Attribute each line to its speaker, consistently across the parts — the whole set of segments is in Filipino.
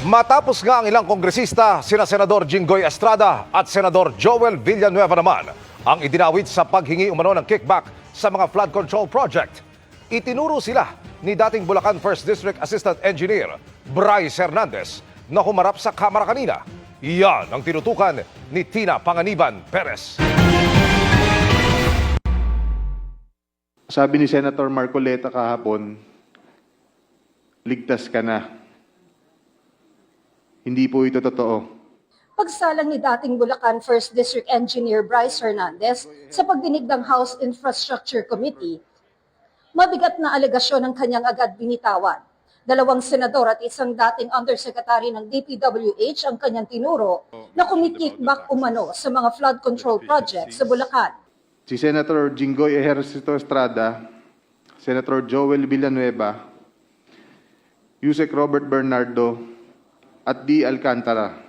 Speaker 1: Matapos nga ang ilang kongresista, sina Senador Jinggoy Estrada at Senador Joel Villanueva naman ang idinawit sa paghingi umano ng kickback sa mga flood control project. Itinuro sila ni dating Bulacan 1st District Assistant Engineer Bryce Hernandez na humarap sa Kamara kanina. Yan ang tinutukan ni Tina Panganiban Perez.
Speaker 2: Sabi ni Senator Marcoleta kahapon, ligtas ka na. Hindi po ito totoo.
Speaker 3: Pagsalang ni dating Bulacan 1st District Engineer Bryce Hernandez sa pagdinig ng House Infrastructure Committee, mabigat na alegasyon ang kanyang agad binitawan. 2 senador at isang dating undersecretary ng DPWH ang kanyang tinuro na kumikickback umano sa mga flood control projects sa Bulacan.
Speaker 2: Si Senator Jinggoy Ejercito Estrada, Senator Joel Villanueva, Yusek Robert Bernardo, at D. Alcantara.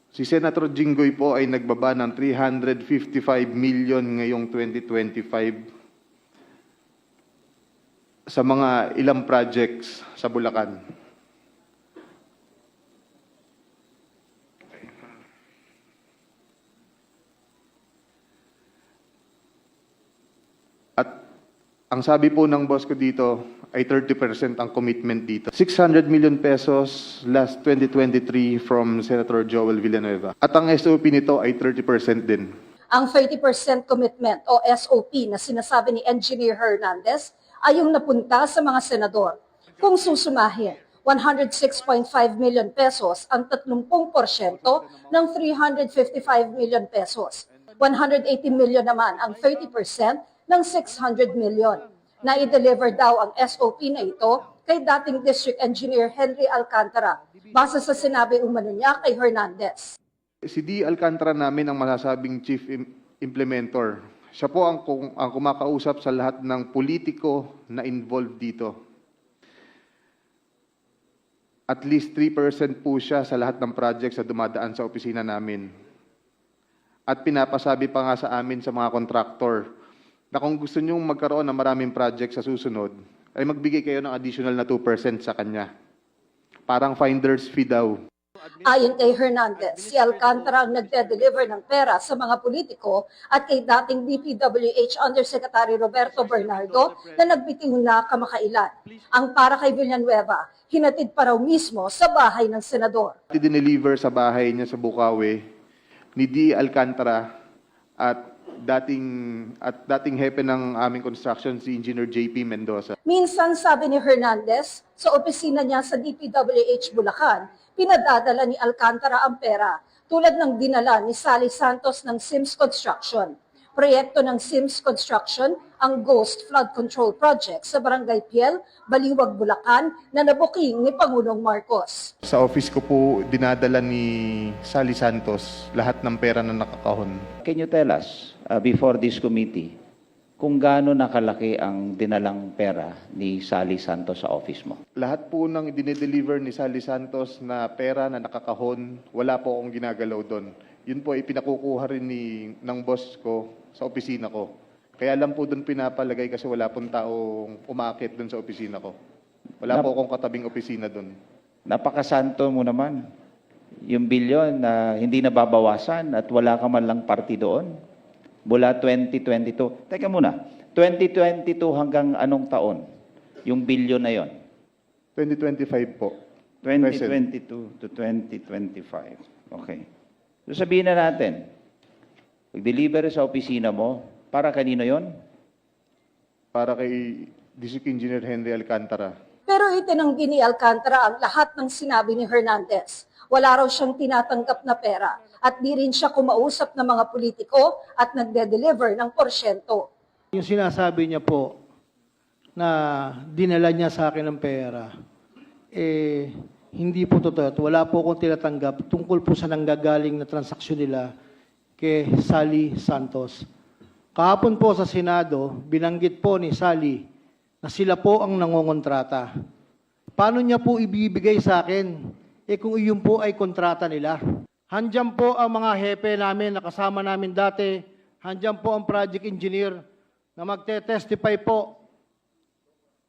Speaker 2: Si Senator Jinggoy po ay nagbaba ng 355 million ngayong 2025 sa mga ilang projects sa Bulacan. At ang sabi po ng boss ko dito ay 30% ang commitment dito. 600 million pesos last 2023 from Senator Joel Villanueva. At ang SOP nito ay 30% din.
Speaker 3: Ang 30% commitment o SOP na sinasabi ni Engineer Hernandez ay yung napunta sa mga senador. Kung susumahin, 106.5 million pesos ang 30% ng 355 million pesos. 180 million naman ang 30% ng 600 million. Na-deliver daw ang SOP na ito kay dating District Engineer Henry Alcantara base sa sinabi umano niya kay Hernandez.
Speaker 2: Si D. Alcantara namin ang masasabing chief implementer. Siya po ang kumakausap sa lahat ng politiko na involved dito. At least 3% po siya sa lahat ng projects na dumadaan sa opisina namin. At pinapasabi pa nga sa amin sa mga kontraktor na kung gusto nyong magkaroon ng maraming project sa susunod, ay magbigay kayo ng additional na 2% sa kanya. Parang finder's fee daw.
Speaker 3: Ayon kay Hernandez, si Alcantara ang nagde-deliver ng pera sa mga politiko at kay dating DPWH Undersecretary Roberto Bernardo na nagbitiw na kamakailan. Ang para kay Villanueva, hinatid pa raw mismo sa bahay ng senador.
Speaker 2: Dineliver sa bahay niya sa Bukawi ni D. Alcantara at dating hepe ng aming construction si Engineer JP Mendoza.
Speaker 3: Minsan sabi ni Hernandez, sa opisina niya sa DPWH Bulacan, pinadadala ni Alcantara ang pera tulad ng dinala ni Sally Santos ng Sims Construction. Proyekto ng Sims Construction ang Ghost Flood Control Project sa Barangay Piel, Baliwag, Bulacan na nabuking ni Pangulong Marcos.
Speaker 2: Sa office ko po dinadala ni Sally Santos lahat ng pera na nakakahon.
Speaker 4: Can you tell us, before this committee, kung gaano nakalaki ang dinalang pera ni Sally Santos sa office mo?
Speaker 2: Lahat po ng dinideliver ni Sally Santos na pera na nakakahon, wala po akong ginagalaw doon. Yun po ay pinakukuha rin ng boss ko sa opisina ko. Kaya lang po doon pinapalagay kasi wala pong taong umakit doon sa opisina ko. Wala po akong katabing opisina doon.
Speaker 4: Napakasanto mo naman. Yung bilyon na hindi nababawasan at wala ka man lang party doon. Mula 2022. Teka muna, 2022 hanggang anong taon? Yung bilyon na yon?
Speaker 2: 2025 po.
Speaker 4: 2022 to 2025. Okay. So sabihin na natin, pag-deliver sa opisina mo, para kanino yon?
Speaker 2: Para kay District Engineer Henry Alcantara.
Speaker 3: Pero itinanggi ni Alcantara ang lahat ng sinabi ni Hernandez. Wala raw siyang tinatanggap na pera at di rin siya kumausap ng mga politiko at nagde-deliver ng porsyento.
Speaker 5: Yung sinasabi niya po na dinala niya sa akin ng pera, hindi po totoo. Wala po akong tinatanggap tungkol po sa nanggagaling na transaksyon nila kay Sally Santos. Kahapon po sa Senado, binanggit po ni Sally na sila po ang nangongontrata. Paano niya po ibibigay sa akin? Kung iyon po ay kontrata nila. Handyan po ang mga hepe namin, nakasama namin dati. Handyan po ang project engineer na magte-testify po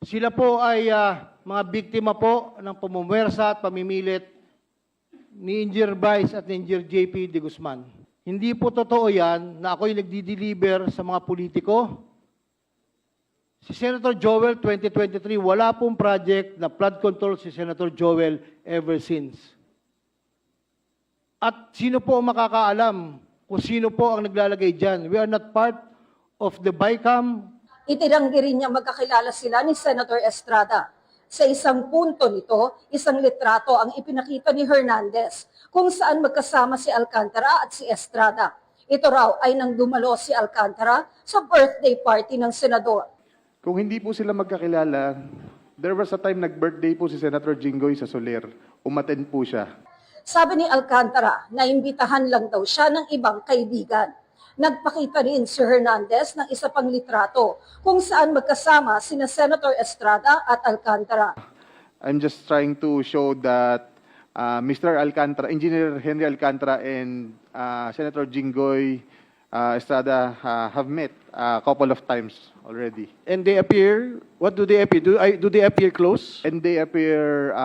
Speaker 5: Sila po ay mga biktima po ng pamumwersa at pamimilit ni Engineer Bryce at ni Engineer JP de Guzman. Hindi po totoo yan na ako'y nagdi-deliver sa mga politiko. Si Senator Joel 2023, wala pong project na flood control si Senator Joel ever since. At sino po ang makakaalam kung sino po ang naglalagay dyan? We are not part of the BICAM.
Speaker 3: Itinanggi rin niya magkakilala sila ni Senator Estrada. Sa isang punto nito, isang litrato ang ipinakita ni Hernandez kung saan magkasama si Alcantara at si Estrada. Ito raw ay nang dumalo si Alcantara sa birthday party ng senador.
Speaker 2: Kung hindi po sila magkakilala, there was a time nag-birthday po si Senator Jinggoy sa Soler. Umattend po siya.
Speaker 3: Sabi ni Alcantara na imbitahan lang daw siya ng ibang kaibigan. Nagpakita rin si Hernandez ng isa pang litrato kung saan magkasama sina Senator Estrada at Alcantara.
Speaker 2: I'm just trying to show that Mr. Alcantara, Engineer Henry Alcantara and Senator Jinggoy Estrada have met a couple of times already.
Speaker 6: And they appear, what do they appear? Do they appear close?
Speaker 2: And they appear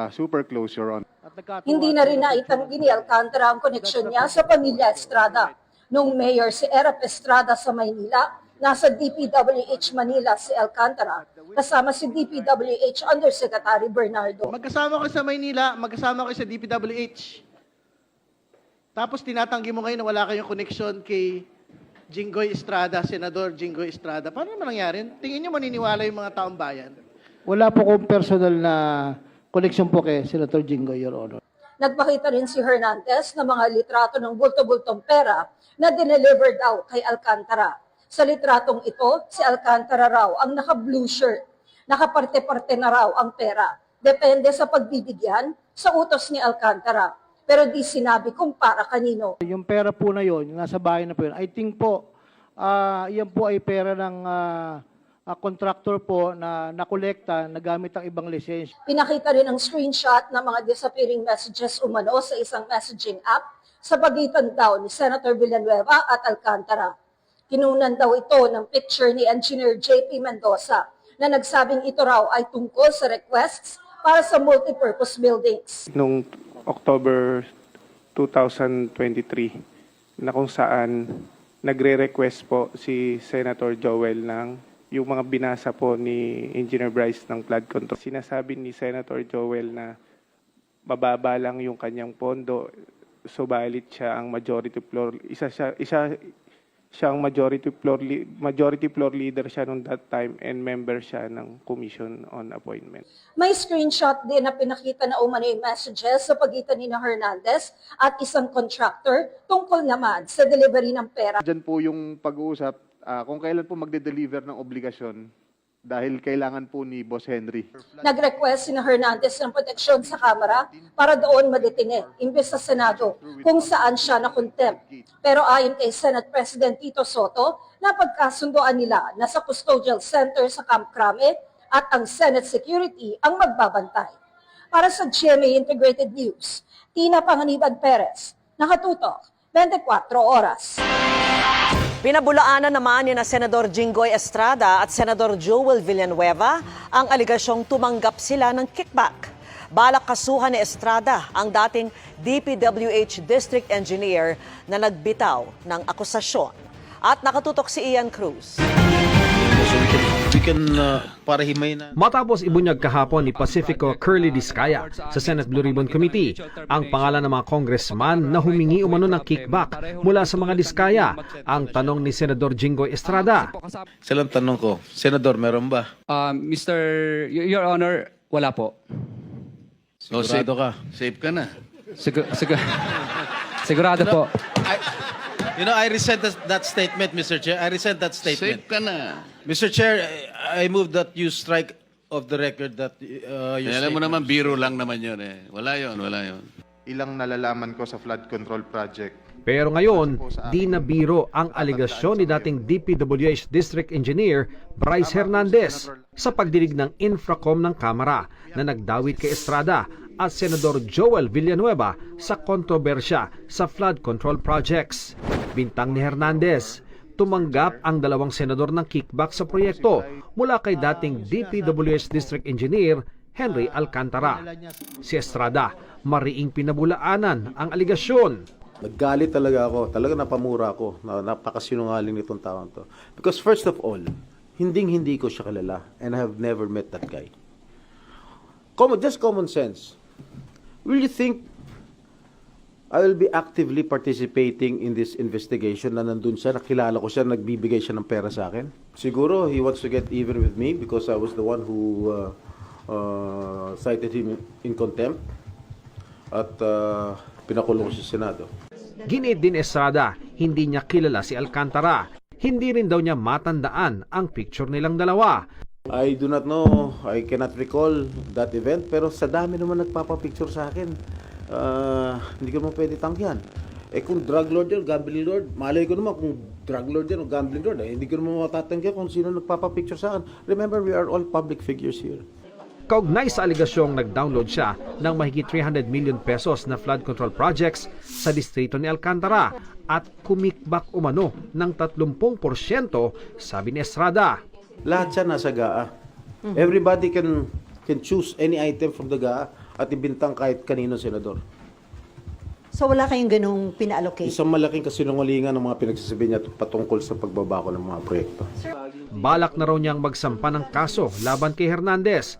Speaker 2: super close, Your Honor.
Speaker 5: At nagkatuwa-
Speaker 3: Hindi na rin naitanggi ni Alcantara ang koneksyon niya sa pamilya Estrada. Nung mayor si Erap Estrada sa Maynila, nasa DPWH Manila si Alcantara, kasama si DPWH Undersecretary Bernardo.
Speaker 6: Magkasama kayo sa Maynila, magkasama kayo sa DPWH. Tapos tinatanggi mo ngayon na wala kayong connection kay Jinggoy Estrada, Senador Jinggoy Estrada. Paano naman nangyari? Tingin niyo maniniwala yung mga taong bayan?
Speaker 5: Wala po kong personal na connection po kay Senator Jinggoy, Your Honor.
Speaker 3: Nagpakita rin si Hernandez ng mga litrato ng bulto-bultong pera na dineliver daw kay Alcantara. Sa litratong ito, si Alcantara raw ang naka-blue shirt. Nakaparte-parte na raw ang pera. Depende sa pagbibigyan sa utos ni Alcantara. Pero di sinabi kung para kanino.
Speaker 5: Yung pera po na yon, yung nasa bahay na po yun, I think po, yan po ay pera ng contractor po na nakolekta na gamit ang ibang lisensya.
Speaker 3: Pinakita rin ang screenshot ng mga disappearing messages umano sa isang messaging app sa pagitan daw ni Senator Villanueva at Alcantara. Kinunan daw ito ng picture ni Engineer JP Mendoza na nagsabing ito raw ay tungkol sa requests para sa multipurpose buildings.
Speaker 7: Noong October 2023 na kung saan nagre-request po si Senator Joel ng yung mga binasa po ni Engineer Bryce ng flood control. Sinasabi ni Senator Joel na mababa lang yung kanyang pondo, subalit siya ang majority floor, isa siyang majority floor leader siya nung that time and member siya ng Commission on Appointment.
Speaker 3: May screenshot din na pinakita na umano yung messages sa pagitan ni Hernandez at isang contractor tungkol naman sa delivery ng pera.
Speaker 2: Diyan po yung pag-uusap kung kailan po magde-deliver ng obligasyon dahil kailangan po ni Boss Henry.
Speaker 3: Nag-request si Hernandez ng proteksyon sa Kamara para doon madetine, imbes sa Senado, kung saan siya na-contempt. Pero ayon kay Senate President Tito Soto, napagkasundoan nila na sa custodial center sa Camp Crame at ang Senate Security ang magbabantay. Para sa GMA Integrated News, Tina Panganiban Perez, nakatutok, 24 oras.
Speaker 8: Pinabulaanan naman ni na Senador Jinggoy Estrada at Senador Joel Villanueva ang aligasyong tumanggap sila ng kickback. Balak kasuhan ni Estrada ang dating DPWH District Engineer na nagbitaw ng akusasyon. At nakatutok si Ian Cruz.
Speaker 9: We can parahimay na.
Speaker 10: Matapos ibunyag kahapon ni Pacifico Curly Discaya sa Senate Blue Ribbon Committee ang pangalan ng mga congressman na humingi umano ng kickback mula sa mga Discaya, ang tanong ni Senador Jinggoy Estrada.
Speaker 9: Silang tanong ko, Senador, meron ba?
Speaker 11: Your Honor, wala po.
Speaker 9: Sigurado ka? Safe ka na?
Speaker 11: Sigurado po.
Speaker 9: I resent that statement, Mr. Chair. I resent that statement. Safe ka na. Mr. Chair, I move that you strike off the record that your
Speaker 12: alam mo naman, biro lang naman yun eh. Wala yun.
Speaker 2: Ilang nalalaman ko sa flood control project.
Speaker 10: Pero ngayon, di na biro ang aligasyon ni dating DPWH District Engineer Bryce Hernandez sa pagdinig ng Infracom ng Kamara na nagdawit kay Estrada at Senador Joel Villanueva sa kontrobersya sa flood control projects. Bintang ni Hernandez, tumanggap ang dalawang senador ng kickback sa proyekto mula kay dating DPWH District Engineer Henry Alcantara. Si Estrada, mariing pinabulaanan ang aligasyon.
Speaker 13: Naggalit talaga ako. Talaga napamura ako. Napakasinungaling nitong taong to. Because first of all, hindi ko siya kilala. And I have never met that guy. Just common sense. Will you think I will be actively participating in this investigation na nandun siya, nakilala ko siya, nagbibigay siya ng pera sa akin? Siguro he wants to get even with me because I was the one who cited him in contempt at pinakulong siya sa Senado.
Speaker 10: Giniit din Estrada, hindi niya kilala si Alcantara. Hindi rin daw niya matandaan ang picture nilang dalawa.
Speaker 13: I do not know, I cannot recall that event, pero sa dami naman nagpapapicture sa akin. Hindi ko naman pwede tanggihan. Kung drug lord yan, gambling lord, malay ko naman kung drug lord yan o gambling lord, hindi ko naman matatanggihan kung sino nagpapapicture sa akin. Remember, we are all public figures here.
Speaker 10: Kaugnay sa aligasyong nag-download siya ng mahigit 300 million pesos na flood control projects sa distrito ni Alcantara at kumikbak umano ng 30%, sabi ni Estrada.
Speaker 13: Lahat siya nasa GAA. Everybody can choose any item from the GAA at ibintang kahit kanino senador.
Speaker 14: So wala kayong ganung pina-allocate?
Speaker 13: Isang malaking kasinungalingan ng mga pinagsasabi niya patungkol sa pagbabako ng mga proyekto.
Speaker 10: Balak na raw niyang magsampa ng kaso laban kay Hernandez.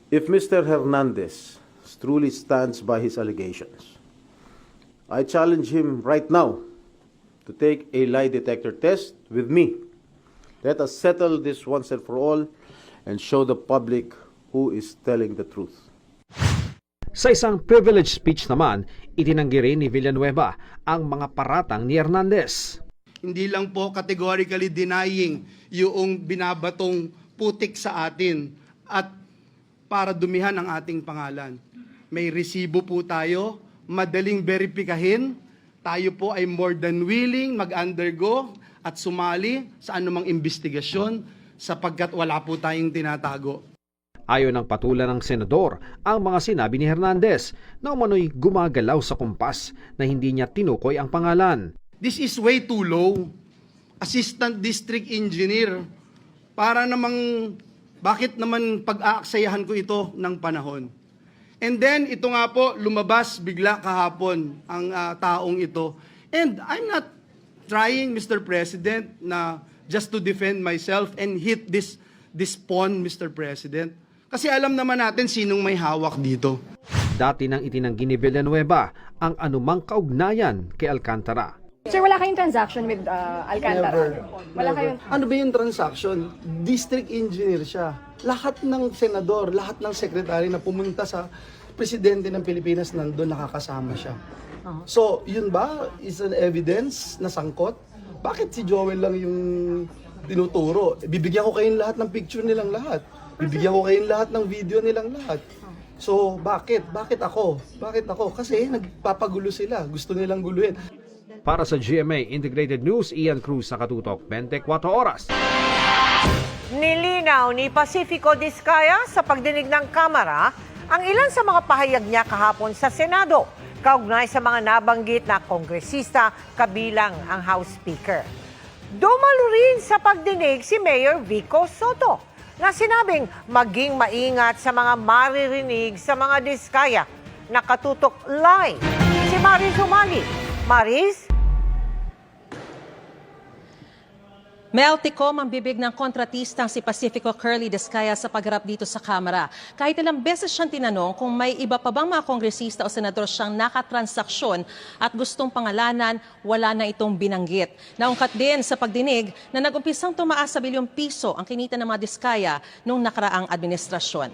Speaker 13: If Mr. Hernandez truly stands by his allegations, I challenge him right now to take a lie detector test with me. Let us settle this once and for all and show the public who is telling the truth.
Speaker 10: Sa isang privilege speech naman, itinanggi rin ni Villanueva ang mga paratang ni Hernandez.
Speaker 6: Hindi lang po categorically denying yung binabatong putik sa atin at para dumihan ang ating pangalan. May resibo po tayo, madaling verifikahin, tayo po ay more than willing mag-undergo at sumali sa anumang investigasyon sapagkat wala po tayong tinatago.
Speaker 10: Ayon ng patulan ng senador ang mga sinabi ni Hernandez na umano'y gumagalaw sa kumpas na hindi niya tinukoy ang pangalan.
Speaker 6: This is way too low. Assistant District Engineer. Para namang, bakit naman pag-aaksayahan ko ito ng panahon? And then, ito nga po, lumabas bigla kahapon ang taong ito. And I'm not trying, Mr. President, na just to defend myself and hit this pawn, Mr. President. Kasi alam naman natin sinong may hawak dito.
Speaker 10: Dati nang itinanggi ni Villanueva ang anumang kaugnayan kay Alcantara.
Speaker 14: Sir, wala kayong transaction with Alcantara? Wala kayong...
Speaker 6: Ano ba yung transaction? District engineer siya. Lahat ng senador, lahat ng sekretary na pumunta sa presidente ng Pilipinas nandun, nakakasama siya. So, yun ba is an evidence na sangkot? Bakit si Joel lang yung tinuturo? Bibigyan ko kayong lahat ng picture nilang lahat. Bibigyan ko kayong lahat ng video nilang lahat. So, bakit? Bakit ako? Bakit ako? Kasi nagpapagulo sila. Gusto nilang guluhin.
Speaker 10: Para sa GMA Integrated News, Ian Cruz sa Katutok, 24 Oras.
Speaker 8: Nilinaw ni Pacifico Diskaya sa pagdinig ng Kamara ang ilan sa mga pahayag niya kahapon sa Senado, kaugnay sa mga nabanggit na kongresista kabilang ang House Speaker. Dumalo rin sa pagdinig si Mayor Vico Soto na sinabing maging maingat sa mga maririnig sa mga Diskaya na Katutok live. Si Maris Umali. Maris?
Speaker 14: Melticom ang bibig ng kontratistang si Pacifico Curly Diskaya sa pagharap dito sa Kamara. Kahit ilang beses siyang tinanong kung may iba pa bang mga kongresista o senador siyang nakatransaksyon at gustong pangalanan, wala na itong binanggit. Naungkat din sa pagdinig na nag-umpisang tumaas sa bilyong piso ang kinita ng mga Diskaya noong nakaraang administrasyon.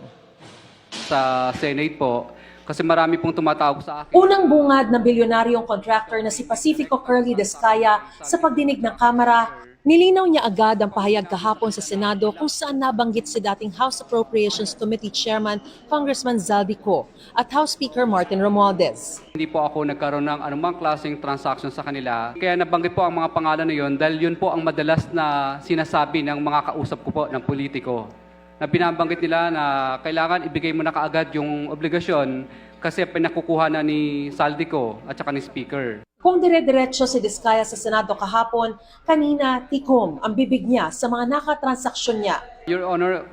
Speaker 11: Sa Senate po, kasi marami pong tumatawag sa akin.
Speaker 14: Unang bungad na bilyonaryong contractor na si Pacifico Curly Diskaya sa pagdinig ng Kamara, nilinaw niya agad ang pahayag kahapon sa Senado kung saan nabanggit si dating House Appropriations Committee Chairman Congressman Zaldico at House Speaker Martin Romualdez.
Speaker 11: Hindi po ako nagkaroon ng anumang klaseng transaction sa kanila. Kaya nabanggit po ang mga pangalan na yun dahil yun po ang madalas na sinasabi ng mga kausap ko po ng politiko. Na binabanggit nila na kailangan ibigay mo na kaagad yung obligasyon kasi pinakukuha na ni Zaldico at saka ni Speaker.
Speaker 14: Kung dire-diretso si Diskaya sa Senado kahapon, kanina tikom ang bibig niya sa mga nakatransaksyon niya.
Speaker 11: Your Honor,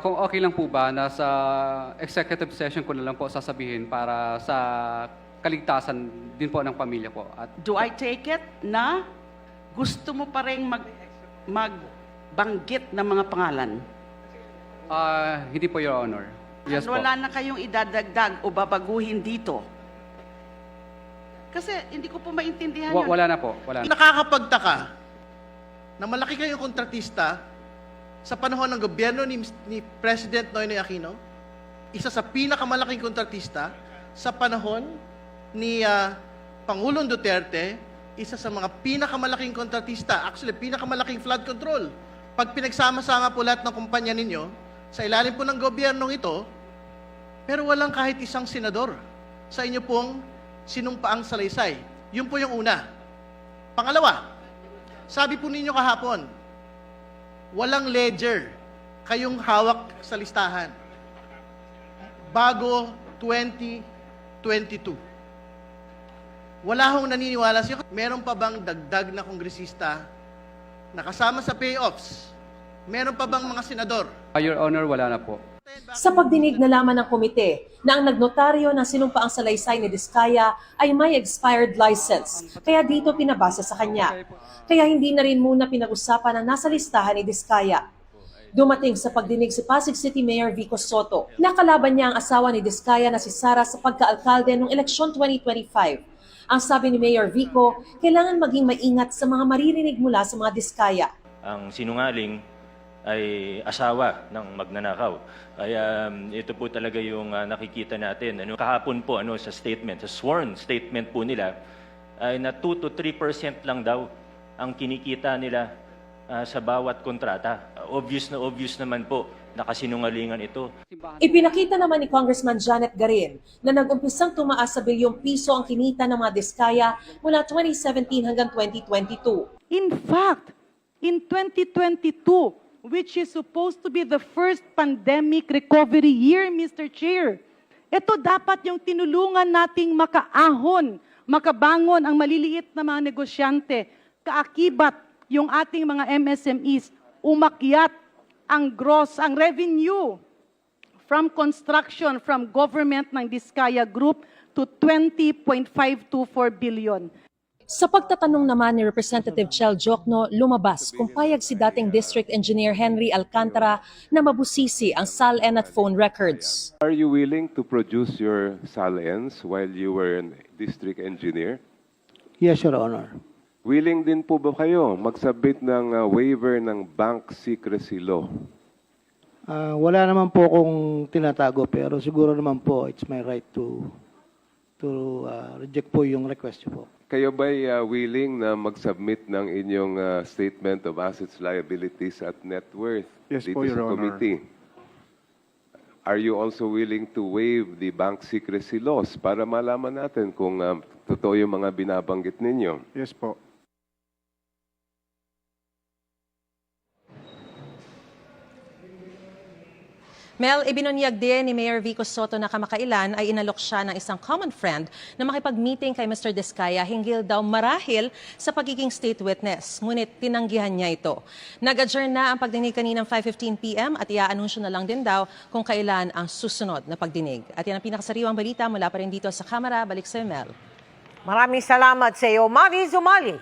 Speaker 11: kung okay lang po ba, nasa executive session ko na lang po sasabihin para sa kaligtasan din po ng pamilya po. At
Speaker 15: Do I take it na gusto mo pa rin magbanggit ng mga pangalan?
Speaker 11: hindi po, Your Honor. Yes po.
Speaker 15: Wala na kayong idadagdag o babaguhin dito? Kasi hindi ko po maintindihan yun.
Speaker 11: Wala na po. Wala na.
Speaker 6: Nakakapagtaka na malaki kayong kontratista sa panahon ng gobyerno ni President Noynoy Aquino, isa sa pinakamalaking kontratista sa panahon ni Pangulong Duterte, isa sa mga pinakamalaking kontratista, actually pinakamalaking flood control. Pag pinagsama-sama po lahat ng kumpanya ninyo, sa ilalim po ng gobyernong ito, pero walang kahit isang senador sa inyo pong sinumpaang salaysay. Yun po yung una. Pangalawa, sabi po ninyo kahapon, walang ledger kayong hawak sa listahan bago 2022. Wala hong naniniwala siya. Meron pa bang dagdag na kongresista na kasama sa payoffs? Meron pa bang mga senador?
Speaker 11: Your Honor, wala na po.
Speaker 14: Sa pagdinig na laman ng komite na ang nagnotaryo ng sinumpaang salaysay ni Diskaya ay may expired license, kaya dito pinabasa sa kanya. Kaya hindi na rin muna pinag-usapan na nasa listahan ni Diskaya. Dumating sa pagdinig si Pasig City Mayor Vico Soto. Nakalaban niya ang asawa ni Diskaya na si Sara sa pagka-alkalde noong eleksyon 2025. Ang sabi ni Mayor Vico, kailangan maging maingat sa mga maririnig mula sa mga Diskaya.
Speaker 16: Ang sinungaling ay asawa ng magnanakaw. Kaya ito po talaga yung nakikita natin. Kahapon po sa statement, sa sworn statement po nila, ay na 2 to 3% lang daw ang kinikita nila sa bawat kontrata. Obvious naman po nakasinungalingan ito.
Speaker 14: Ipinakita naman ni Congressman Janet Garin na nag-umpisang tumaas sa bilyong piso ang kinita ng mga Diskaya mula 2017 hanggang 2022.
Speaker 15: In fact, in 2022, which is supposed to be the first pandemic recovery year, Mr. Chair, ito dapat yung tinulungan nating makaahon, makabangon ang maliliit na mga negosyante, kaakibat yung ating mga MSMEs, umakyat ang gross, ang revenue from construction, from government ng Diskaya Group to 20.524 billion.
Speaker 14: Sa pagtatanong naman ni Representative Chel Jokno, lumabas kung payag si dating District Engineer Henry Alcantara na mabusisi ang SALN at phone records.
Speaker 7: Are you willing to produce your SALNs while you were a district engineer?
Speaker 5: Yes, Your Honor.
Speaker 7: Willing din po ba kayo magsubmit ng waiver ng bank secrecy law?
Speaker 5: Wala naman po akong tinatago pero siguro naman po it's my right to reject po yung request po.
Speaker 7: Kayo ba'y willing na mag-submit ng inyong statement of assets, liabilities at net worth dito sa committee? Are you also willing to waive the bank secrecy laws para malaman natin kung totoo yung mga binabanggit ninyo?
Speaker 2: Yes po.
Speaker 14: Mel, ibinunyag din ni Mayor Vico Soto na kamakailan ay inalok siya ng isang common friend na makipag-meeting kay Mr. Diskaya hinggil daw marahil sa pagiging state witness. Ngunit tinanggihan niya ito. Nag-adjourn na ang pagdinig kaninang 5:15 p.m. at iaanunsyo na lang din daw kung kailan ang susunod na pagdinig. At yan ang pinakasariwang balita mula pa rin dito sa Kamara. Balik sa Mel.
Speaker 8: Maraming salamat sa iyo, Mavi Zumali.